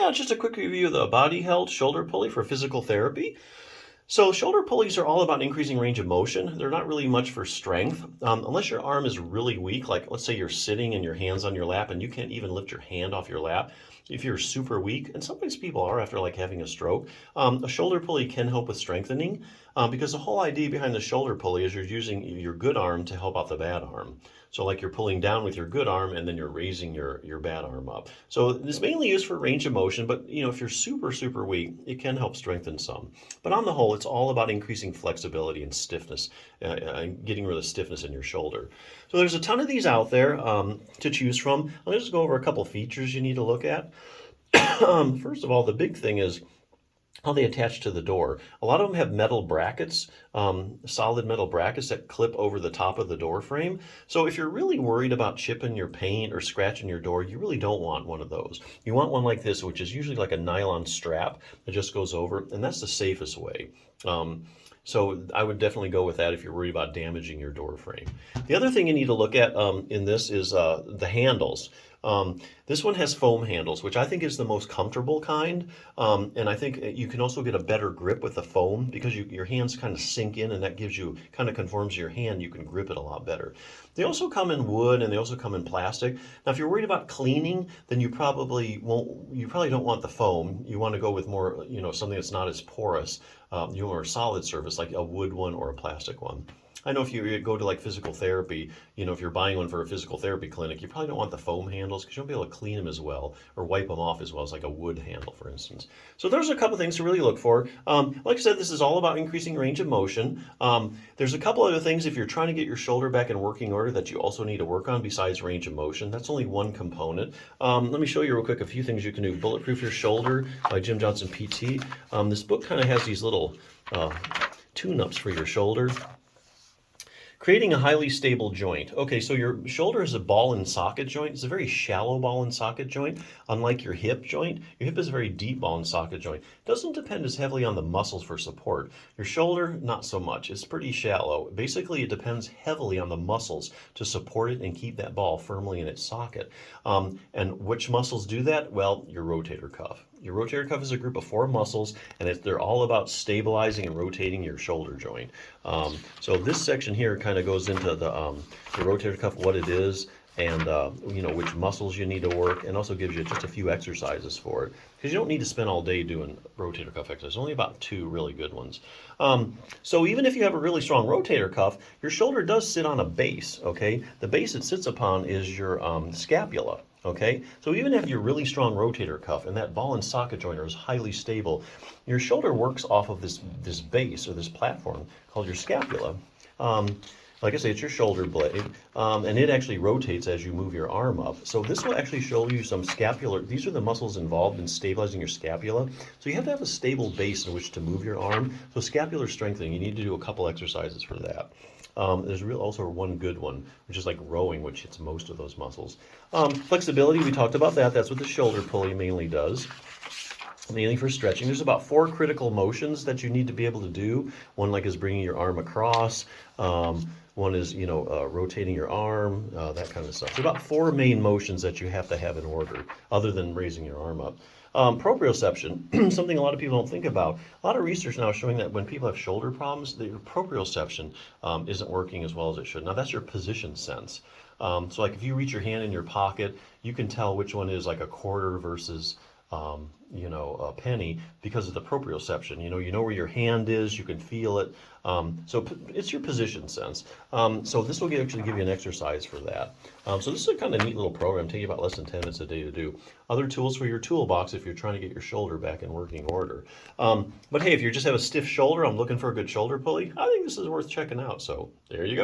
Yeah, just a quick review of the BodyHealt shoulder pulley for physical therapy. So shoulder pulleys are all about increasing range of motion. They're not really much for strength. Unless your arm is really weak, like let's say you're sitting and your hand's on your lap and you can't even lift your hand off your lap. If you're super weak, and sometimes people are after like having a stroke, a shoulder pulley can help with strengthening because the whole idea behind the shoulder pulley is you're using your good arm to help out the bad arm. So like you're pulling down with your good arm and then you're raising your bad arm up. So it's mainly used for range of motion, but if you're super weak, it can help strengthen some. But on the whole, it's all about increasing flexibility and stiffness, and getting rid of the stiffness in your shoulder. So there's a ton of these out there to choose from. I'll just go over a couple features you need to look at. First of all, the big thing is how they attach to the door. A lot of them have metal brackets, solid metal brackets that clip over the top of the door frame. So if you're really worried about chipping your paint or scratching your door, you really don't want one of those. You want one like this, which is usually like a nylon strap that just goes over, and that's the safest way. So I would definitely go with that if you're worried about damaging your door frame. The other thing you need to look at in this is the handles. This one has foam handles, which I think is the most comfortable kind. And I think you can also get a better grip with the foam because your hands kind of sink in and that gives you, kind of conforms to your hand. You can grip it a lot better. They also come in wood and they also come in plastic. Now, if you're worried about cleaning, then you probably don't want the foam. You want to go with more, something that's not as porous, more solid surface, like a wood one or a plastic one. I know if you go to like physical therapy, if you're buying one for a physical therapy clinic, you probably don't want the foam handles because you won't be able to clean them as well or wipe them off as well as like a wood handle, for instance. So there's a couple things to really look for. Like I said, this is all about increasing range of motion. There's a couple other things if you're trying to get your shoulder back in working order that you also need to work on besides range of motion. That's only one component. Let me show you real quick a few things you can do. Bulletproof Your Shoulder by Jim Johnson PT. This book kind of has these little tune-ups for your shoulder. Creating a highly stable joint. Okay, so your shoulder is a ball and socket joint. It's a very shallow ball and socket joint. Unlike your hip joint, your hip is a very deep ball and socket joint. It doesn't depend as heavily on the muscles for support. Your shoulder, not so much. It's pretty shallow. Basically, it depends heavily on the muscles to support it and keep that ball firmly in its socket. And which muscles do that? Well, your rotator cuff. Your rotator cuff is a group of 4 muscles, and they're all about stabilizing and rotating your shoulder joint. So this section here kind of goes into the rotator cuff, what it is, and which muscles you need to work, and also gives you just a few exercises for it. Because you don't need to spend all day doing rotator cuff exercises. Only about 2 really good ones. So even if you have a really strong rotator cuff, your shoulder does sit on a base, okay? The base it sits upon is your scapula. Okay, so even if you're really strong rotator cuff and that ball and socket joint is highly stable, your shoulder works off of this base or this platform called your scapula. Like I say, it's your shoulder blade, and it actually rotates as you move your arm up. So this will actually show you some scapular, these are the muscles involved in stabilizing your scapula. So you have to have a stable base in which to move your arm. So scapular strengthening, you need to do a couple exercises for that. There's also one good one, which is like rowing, which hits most of those muscles. Flexibility, we talked about that. That's what the shoulder pulley mainly does. Mainly for stretching. There's about 4 critical motions that you need to be able to do. One like is bringing your arm across. One is, rotating your arm, that kind of stuff. So about 4 main motions that you have to have in order, other than raising your arm up. Proprioception, something a lot of people don't think about. A lot of research now is showing that when people have shoulder problems, their proprioception isn't working as well as it should. Now that's your position sense. So like if you reach your hand in your pocket, you can tell which one is like a quarter versus a penny because of the proprioception. You know where your hand is, you can feel it. So it's your position sense. So this will actually give you an exercise for that. So this is a kind of neat little program, take you about less than 10 minutes a day to do. Other tools for your toolbox if you're trying to get your shoulder back in working order. But hey, if you just have a stiff shoulder, I'm looking for a good shoulder pulley, I think this is worth checking out. So there you go.